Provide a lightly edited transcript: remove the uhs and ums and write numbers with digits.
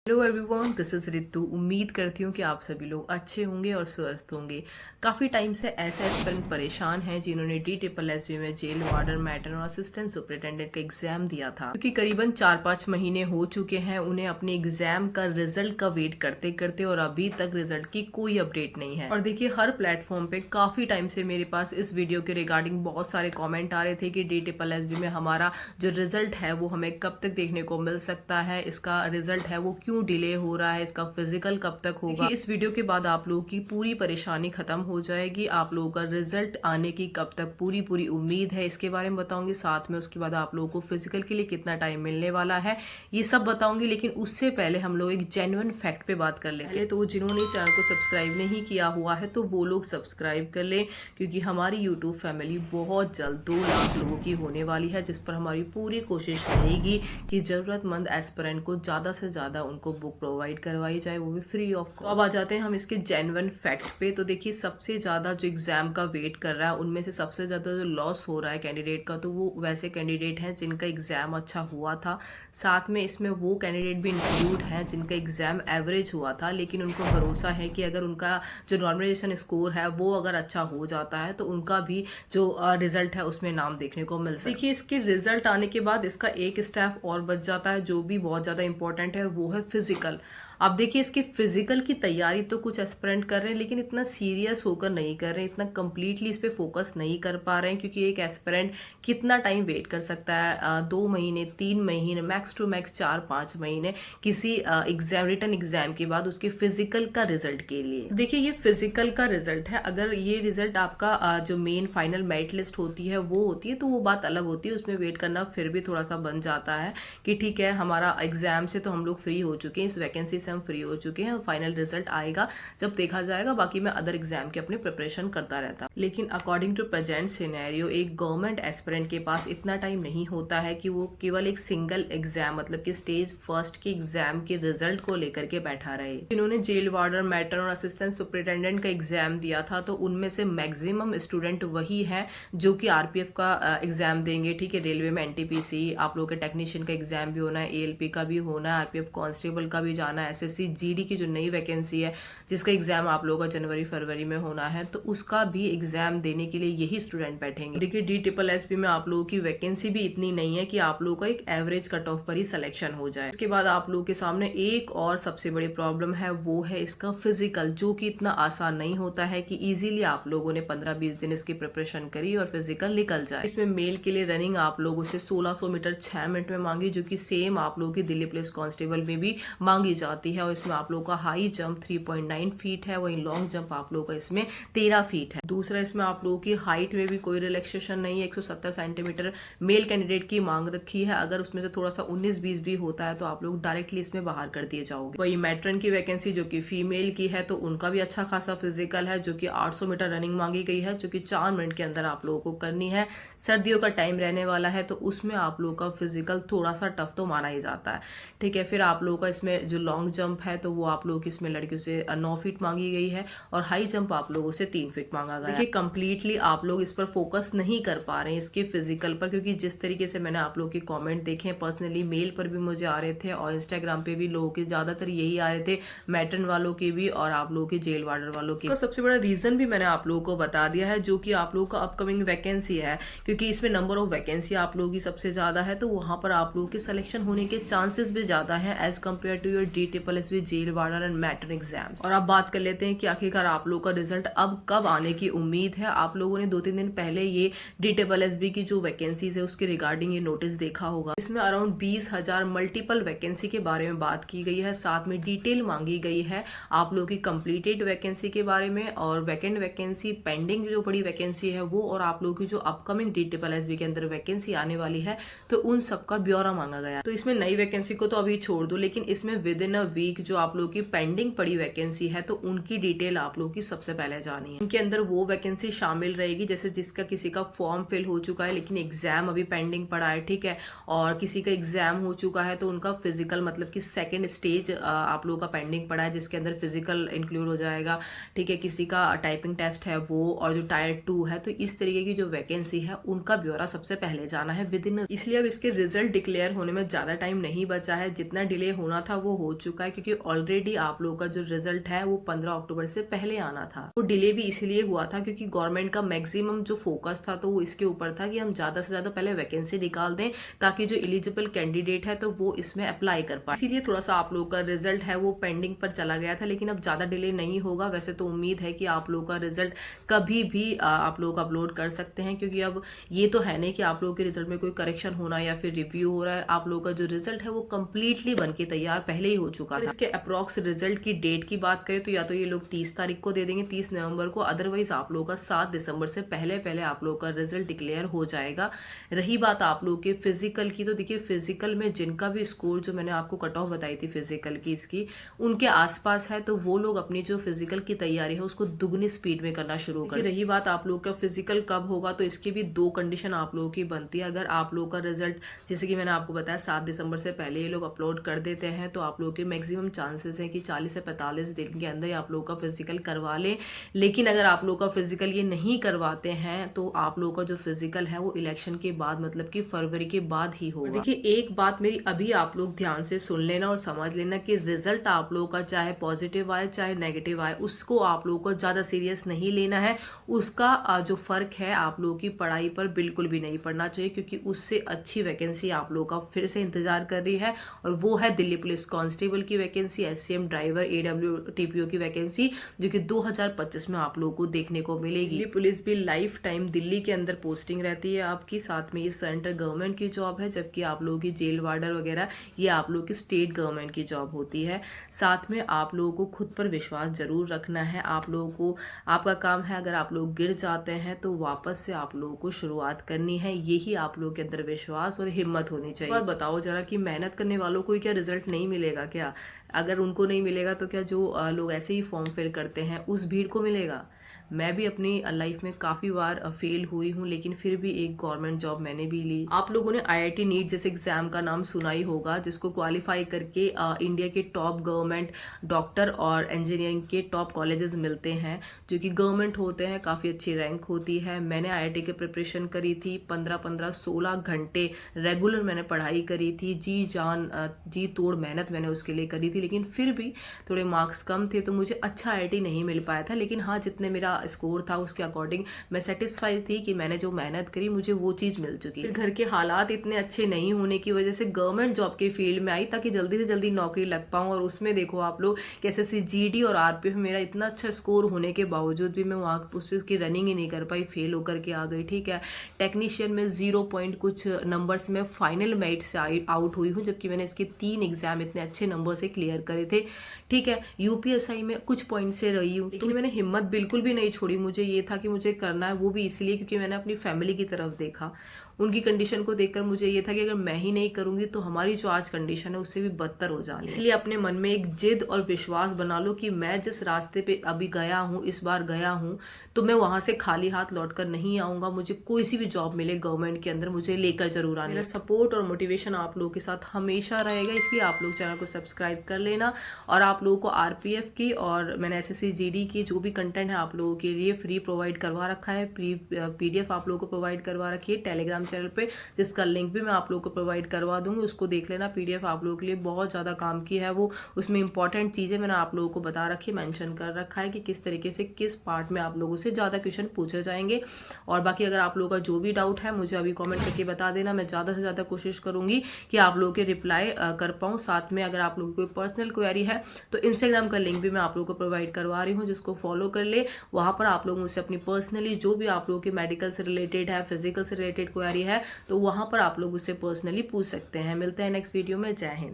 Hello everyone, this is Ritu. उम्मीद करती हूँ कि आप सभी लोग अच्छे होंगे और स्वस्थ होंगे। काफ़ी टाइम से ऐसे एस्पिरेंट परेशान हैं जिन्होंने DSSB में जेल वार्डन, मैट्रन और असिस्टेंट सुपरिटेंडेंट का एग्जाम दिया था, क्योंकि करीबन 4-5 महीने हो चुके हैं उन्हें अपने एग्जाम का रिजल्ट का वेट करते करते, और अभी तक रिजल्ट की कोई अपडेट नहीं है। और देखिए, हर प्लेटफॉर्म पे काफ़ी टाइम से मेरे पास इस वीडियो के रिगार्डिंग बहुत सारे कॉमेंट आ रहे थे कि DSSB में हमारा जो रिजल्ट है वो हमें कब तक देखने को मिल सकता है, इसका रिजल्ट है वो क्यों डिले हो रहा है, इसका फिजिकल कब तक होगा। इस वीडियो के बाद आप लोगों की पूरी परेशानी खत्म हो जाएगी। आप लोगों का रिजल्ट आने की कब तक पूरी पूरी उम्मीद है, इसके बारे में बताऊंगी। साथ में उसके बाद आप लोगों को फिजिकल के लिए कितना टाइम मिलने वाला है, ये सब बताऊंगी। लेकिन उससे पहले हम लोग एक जेन्युइन फैक्ट पे बात कर लेते हैं। तो जिन्होंने चैनल को सब्सक्राइब नहीं किया हुआ है तो वो लोग सब्सक्राइब कर ले, क्योंकि हमारी यूट्यूब फैमिली बहुत जल्द 2 लाख लोगों की होने वाली है, जिस पर हमारी पूरी कोशिश रहेगी कि जरूरतमंद एस्पिरेंट को ज़्यादा से ज़्यादा उनको बुक प्रोवाइड करवाई जाए, वो भी फ्री ऑफ कॉस्ट। अब आ जाते हैं हम इसके जेन्युइन फैक्ट पे। तो देखिए, सबसे ज़्यादा जो एग्जाम का वेट कर रहा है उनमें से सबसे ज़्यादा जो लॉस हो रहा है कैंडिडेट का, तो वो वैसे कैंडिडेट हैं जिनका एग्जाम अच्छा हुआ था। साथ में इसमें वो कैंडिडेट भी इंक्लूड हैं जिनका एग्जाम एवरेज हुआ था, लेकिन उनको भरोसा है कि अगर उनका जो नॉर्मलाइजेशन स्कोर है वो अगर अच्छा हो जाता है तो उनका भी जो रिजल्ट है उसमें नाम देखने को मिल सकता है। देखिए, इसके रिजल्ट आने के बाद इसका एक स्टेप और बच जाता है जो भी बहुत ज़्यादा इंपॉर्टेंट है, और वो है फिजिकल। अब देखिए, इसके फिजिकल की तैयारी तो कुछ एस्पिरेंट कर रहे हैं, लेकिन इतना सीरियस होकर नहीं कर रहे हैं, इतना कंप्लीटली इस पे फोकस नहीं कर पा रहे हैं, क्योंकि एक एस्पिरेंट कितना टाइम वेट कर सकता है? 2 महीने, 3 महीने, मैक्स टू मैक्स 4-5 महीने किसी एग्जाम, रिटन एग्जाम के बाद उसके फिजिकल का रिजल्ट के लिए। देखिए, ये फिजिकल का रिजल्ट है। अगर ये रिजल्ट आपका जो मेन फाइनल मेरिट लिस्ट होती है वो होती है तो वो बात अलग होती है, उसमें वेट करना फिर भी थोड़ा सा बन जाता है कि ठीक है, हमारा एग्जाम से तो हम लोग फ्री हो चुके हैं, इस वैकेंसी से हम फ्री हो चुके हैं, फाइनल रिजल्ट आएगा जब देखा जाएगा। बाकी मैं अदर एग्जाम की अपनी प्रिपरेशन करता रहता। लेकिन अकॉर्डिंग टू प्रेजेंट सिनेरियो, एक गवर्नमेंट एस्पिरेंट के पास इतना टाइम नहीं होता है कि वो केवल एक सिंगल एग्जाम, मतलब कि स्टेज फर्स्ट के एग्जाम के रिजल्ट को लेकर के बैठा रहे। जिन्होंने जेल वार्डन, मैट्रन और असिस्टेंट सुपरिटेंडेंट का एग्जाम दिया था, तो उनमें से मैक्सिमम स्टूडेंट वही है जो कि आरपीएफ का एग्जाम देंगे। ठीक है, रेलवे में एनटीपीसी, आप लोगों के टेक्नीशियन का एग्जाम भी होना है, एएलपी का भी होना है, आरपीएफ कांस्टेबल का भी जाना है, एसएससी जीडी की जो नई वैकेंसी है जिसका एग्जाम आप लोगों का जनवरी-फरवरी में होना है, तो उसका भी एग्जाम देने के लिए यही स्टूडेंट बैठेंगे। देखिए, DSSB में आप लोगों की वैकेंसी भी इतनी नहीं है कि आप लोगों का एक एवरेज कट ऑफ पर ही सिलेक्शन हो जाए। इसके बाद आप लोगों के सामने एक और सबसे बड़ी प्रॉब्लम है, वो है इसका फिजिकल, जो कि इतना आसान नहीं होता है कि इजीली आप लोगों ने 15-20 दिन इसकी प्रिपरेशन करी और फिजिकल निकल जाए। इसमें मेल के लिए रनिंग आप लोगों से 1600 मीटर 6 मिनट में मांगी, जो कि सेम आप लोगों की दिल्ली पुलिस कांस्टेबल में भी मांगी जाती है। और इसमें आप लोगों का हाई जंप 3.9 फीट है, वहीं लॉन्ग जंप आप लोगों का इसमें 13 फीट है। दूसरा, इसमें आप लोगों की हाइट में भी कोई रिलैक्सेशन नहीं है। 170 सेंटीमीटर मेल कैंडिडेट की मांग रखी है। अगर उसमें से थोड़ा सा 19-20 भी होता है तो आप लोग डायरेक्टली इसमें बाहर कर दिए जाओगे। वही मैट्रन की वैकेंसी जो कि फीमेल की है, तो उनका भी अच्छा खासा फिजिकल है, जो कि 800 मीटर रनिंग मांगी गई है, जो कि 4 मिनट के अंदर आप लोगों को करनी है। सर्दियों का टाइम रहने वाला है, तो उसमें आप लोगों का फिजिकल थोड़ा सा टफ तो माना ही जाता है। ठीक है, फिर आप लोगों का इसमें जो लॉन्ग जंप है, तो वो आप लोगों की इसमें लड़कियों से 9 फीट मांगी गई है, और हाई जंप आप लोगों से 3 फीट मांगा गया है। देखिए, कंप्लीटली आप लोग इस पर फोकस नहीं कर पा रहे हैं इसके फिजिकल पर, क्योंकि जिस तरीके से मैंने आप लोगों के कमेंट देखे हैं, पर्सनली मेल पर भी मुझे आ रहे थे और इंस्टाग्राम पे भी लोगों के ज्यादातर यही आ रहे थे, मैट्रन वालों के भी और आप लोगों के जेल वार्डर वालों के। सबसे बड़ा रीजन भी मैंने आप लोगों को बता दिया है, जो कि आप लोगों का अपकमिंग वैकेंसी है, क्योंकि इसमें नंबर ऑफ वैकेंसी आप लोगों की सबसे ज्यादा है, तो वहां पर आप लोगों के सिलेक्शन होने के चांसेस भी ज्यादा है as compare to your DSSB jail warder and matron exams. और अब बात कर लेते हैं कि आखिरकार आप लोगों का रिजल्ट अब कब आने की उम्मीद है। आप लोगों ने 2-3 दिन पहले ये DSSB की जो वैकेंसीज है उसके रिगार्डिंग ये नोटिस देखा होगा। इसमें अराउंड 20,000 मल्टीपल वैकेंसी के बारे में बात की गई है, साथ में डिटेल मांगी गई है आप लोगों की कंप्लीटेड वैकेंसी के बारे में, और वैकेंट वैकेंसी, पेंडिंग जो बड़ी वैकेंसी है वो, और आप लोगों की जो अपकमिंग DSSB के अंदर वैकेंसी आने वाली है, तो उन सबका ब्यौरा मांगा गया। तो इसमें नई वैकेंसी को तो अभी छोड़ दो, लेकिन इसमें विद इन अ वीक जो आप लोगों की पेंडिंग पड़ी वैकेंसी है, तो उनकी डिटेल आप लोगों की सबसे पहले जानी है। उनके अंदर वो वैकेंसी शामिल रहेगी जैसे जिसका किसी का फॉर्म फिल हो चुका है लेकिन एग्जाम अभी पेंडिंग पड़ा है, ठीक है, और किसी का एग्जाम हो चुका है तो उनका फिजिकल, मतलब कि सेकंड स्टेज आप लोगों का पेंडिंग पड़ा है, जिसके अंदर फिजिकल इंक्लूड हो जाएगा। ठीक है, किसी का टाइपिंग टेस्ट है वो, और जो टायर 2 है, तो इस तरीके की जो वैकेंसी है उनका ब्यौरा सबसे पहले जाना है विद इन। इसलिए अब इसके रिजल्ट डिक्लेयर होने में ज्यादा टाइम नहीं बचा है, जितना डिले होना होना था वो हो चुका है, क्योंकि ऑलरेडी आप लोगों का जो रिजल्ट है वो 15 अक्टूबर से पहले आना था। वो डिले भी इसलिए हुआ था क्योंकि गवर्नमेंट का मैक्सिमम जो फोकस था तो वो इसके ऊपर था कि हम ज़्यादा से ज़्यादा पहले वैकेंसी निकाल दें, ताकि जो एलिजिबल कैंडिडेट है तो वो इसमें अप्लाई कर पाए। इसीलिए थोड़ा सा आप लोगों का रिजल्ट है वो पेंडिंग पर चला गया था, लेकिन अब ज़्यादा डिले नहीं होगा। वैसे तो उम्मीद है कि आप लोगों का रिजल्ट कभी भी आप लोग अपलोड कर सकते हैं, क्योंकि अब ये तो है नहीं कि आप लोगों के रिजल्ट में कोई करेक्शन होना या फिर रिव्यू हो रहा है। आप लोगों का जो रिजल्ट है वो कंप्लीटली बन के तैयार पहले ही हो चुका था। इसके अप्रॉक्स रिजल्ट की डेट की बात करें तो या तो ये लोग 30 तारीख को दे देंगे, 30 नवंबर को, अदरवाइज आप लोगों का 7 दिसंबर से पहले पहले आप लोगों का रिजल्ट डिक्लेयर हो जाएगा। रही बात आप लोगों के फिजिकल की, तो देखिए फिजिकल में जिनका भी स्कोर जो मैंने आपको कट ऑफ बताई थी फिजिकल की इसकी उनके आसपास है, तो वो लोग अपनी जो फिजिकल की तैयारी है उसको दुगनी स्पीड में करना शुरू करें। रही बात आप लोग का फिजिकल कब होगा, तो इसकी भी 2 कंडीशन आप लोगों की बनती है। अगर आप लोगों का रिजल्ट जैसे कि मैंने आपको बताया 7 दिसंबर से पहले ये लोग अपलोड कर देते हैं, तो आप लोगों के मैक्सिमम चांसेस हैं कि 40 से 45 दिन के अंदर आप लोगों का फिजिकल करवा लें। लेकिन अगर आप लोगों का फिजिकल ये नहीं करवाते हैं तो आप लोगों का जो फिजिकल है वो इलेक्शन के बाद, मतलब कि फरवरी के बाद ही होगा। देखिए एक बात मेरी अभी आप लोग ध्यान से सुन लेना और समझ लेना कि रिजल्ट आप लोगों का चाहे पॉजिटिव आए चाहे नेगेटिव आए, उसको आप लोगों को ज्यादा सीरियस नहीं लेना है। उसका जो फर्क है आप लोगों की पढ़ाई पर बिल्कुल भी नहीं पड़ना चाहिए, क्योंकि उससे अच्छी वैकेंसी आप लोगों का फिर से इंतजार कर रही है, और वो है दिल्ली पुलिस कांस्टेबल की वैकेंसी, SCM ड्राइवर, AWTPO की वैकेंसी, जो कि 2025 में आप लोगों को देखने को मिलेगी। दिल्ली पुलिस भी लाइफ टाइम दिल्ली के अंदर पोस्टिंग रहती है आपकी, साथ में ये सेंट्रल गवर्नमेंट की जॉब है, जबकि आप लोगों की जेल वार्डर वगैरह ये आप लोगों की स्टेट गवर्नमेंट की जॉब होती है। साथ में आप लोगों को खुद पर विश्वास जरूर रखना है। आप लोगों को आपका काम है, अगर आप लोग गिर जाते हैं तो वापस से आप लोगों को शुरुआत करनी है। यही आप लोगों के अंदर विश्वास और हिम्मत होनी चाहिए। और बताओ जरा कि मेहनत करने वालों को क्या रिजल्ट नहीं मिलेगा क्या? अगर उनको नहीं मिलेगा तो क्या जो लोग ऐसे ही फॉर्म फिल करते हैं उस भीड़ को मिलेगा? मैं भी अपनी लाइफ में काफ़ी बार फेल हुई हूँ, लेकिन फिर भी एक गवर्नमेंट जॉब मैंने भी ली। आप लोगों ने IIT नीट जैसे एग्जाम का नाम सुना ही होगा, जिसको क्वालिफाई करके इंडिया के टॉप गवर्नमेंट डॉक्टर और इंजीनियरिंग के टॉप कॉलेजेस मिलते हैं, जो कि गवर्नमेंट होते हैं, काफ़ी अच्छी रैंक होती है। मैंने IIT की प्रिपरेशन करी थी, 16 घंटे रेगुलर मैंने पढ़ाई करी थी, जी जान जी तोड़ मेहनत मैंने उसके लिए करी थी, लेकिन फिर भी थोड़े मार्क्स कम थे तो मुझे अच्छा IIT नहीं मिल पाया था। लेकिन हाँ, जितने मेरा स्कोर था उसके अकॉर्डिंग मैं सेटिस्फाइड थी कि मैंने जो मेहनत करी मुझे वो चीज़ मिल चुकी। फिर घर के हालात इतने अच्छे नहीं होने की वजह से गवर्नमेंट जॉब के फील्ड में आई, ताकि जल्दी से जल्दी नौकरी लग पाऊँ। और उसमें देखो आप लोग कि SSC GD और RPF में मेरा इतना अच्छा स्कोर होने के बावजूद भी मैं वहाँ उस पर उसकी रनिंग ही नहीं कर पाई, फेल होकर के आ गई। ठीक है, टेक्नीशियन में 0 पॉइंट कुछ नंबर्स में फाइनल मेरिट से आउट हुई हूँ, जबकि मैंने इसके 3 एग्जाम इतने अच्छे नंबर से क्लियर करे थे। ठीक है, UPSI में कुछ पॉइंट से रही हूँ, लेकिन मैंने हिम्मत बिल्कुल भी नहीं छोड़ी। मुझे ये था कि मुझे करना है, वो भी इसलिए क्योंकि मैंने अपनी फैमिली की तरफ देखा। उनकी कंडीशन को देखकर मुझे ये था कि अगर मैं ही नहीं करूंगी तो हमारी जो आज कंडीशन है उससे भी बदतर हो जाएगी। इसलिए अपने मन में एक जिद और विश्वास बना लो कि मैं जिस रास्ते पे अभी गया हूँ, इस बार गया हूँ, तो मैं वहां से खाली हाथ लौटकर नहीं आऊंगा। मुझे कोई सी भी जॉब मिले गवर्नमेंट के अंदर, मुझे लेकर जरूर आना। मेरा सपोर्ट और मोटिवेशन आप लोगों के साथ हमेशा रहेगा, इसलिए आप लोग चैनल को सब्सक्राइब कर लेना। और आप लोगों को RPF की और मैंने SSC GD की जो भी कंटेंट है आप लोगों के लिए फ्री प्रोवाइड करवा रखा है। PDF आप लोगों को प्रोवाइड करवा रखी है टेलीग्राम चैनल पे, जिसका लिंक भी मैं आप लोगों को प्रोवाइड करवा दूंगी। उसको देख लेना। PDF आप लोगों के लिए बहुत ज़्यादा काम की है वो। उसमें इंपॉर्टेंट चीज़ें मैंने आप लोगों को बता रखी है, मेंशन कर रखा है कि किस तरीके से किस पार्ट में आप लोगों से ज़्यादा क्वेश्चन पूछे जाएंगे। और बाकी अगर आप लोगों का जो भी डाउट है मुझे अभी कॉमेंट करके बता देना। मैं ज़्यादा से ज़्यादा कोशिश करूँगी कि आप लोगों के रिप्लाई कर पाऊँ। साथ में अगर आप लोगों की कोई पर्सनल क्वेरी है तो इंस्टाग्राम का लिंक भी मैं आप लोगों को प्रोवाइड करवा रही हूँ, जिसको फॉलो कर ले। वहाँ पर आप लोग मुझसे अपनी पर्सनली जो भी आप लोगों की मेडिकल से रिलेटेड है, फिजिकल से रिलेटेड क्वेरी है, तो वहाँ पर आप लोग उससे पर्सनली पूछ सकते हैं। मिलते हैं नेक्स्ट वीडियो में। जय हिंद।